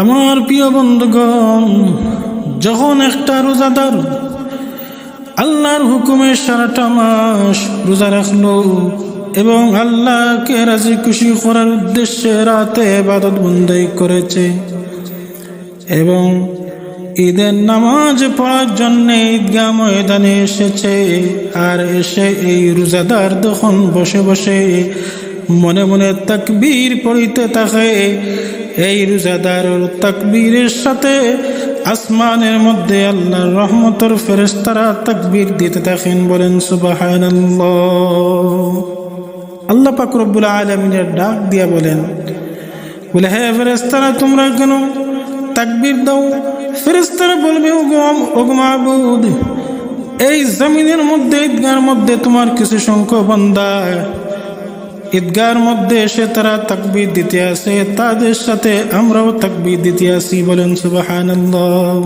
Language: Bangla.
আমার প্রিয় বন্ধুগণ, যখন একটা রোজাদার আল্লাহর হুকুমে সারাটা মাস রোজা রাখলো এবং আল্লাহকে রাজি খুশি করার উদ্দেশ্যে রাতে ইবাদত বন্দেগী করেছে এবং ঈদের নামাজ পড়ার জন্য ঈদগাহ ময়দানে এসেছে, আর এসে এই রোজাদার তখন বসে বসে মনে মনে তাকবীর পড়িতে থাকে, এই রোজাদার তাকবীরের সাথে আসমানের মধ্যে আল্লাহর রহমতের ফেরেশতারা তাকবীর দিতে থাকেন। বলেন সুবহানাল্লাহ। আল্লাহ পাক রব্বুল আলামিনের ডাক দিয়া বলে, হে ফেরেশতারা, তোমরা কেন তাকবীর দাও? ফেরেশতারা বলবে, ওগো মাবুদ, এই জমিনের মধ্যে ঈদগাহর মধ্যে তোমার কিছু সংখ্যক বান্দা ঈদগাহর মধ্যে এসে তারা তাকবীর দিতে আসে, তাদের সাথে আমরাও তাকবীর দিতে আসি। বলেন সুবহানাল্লাহ।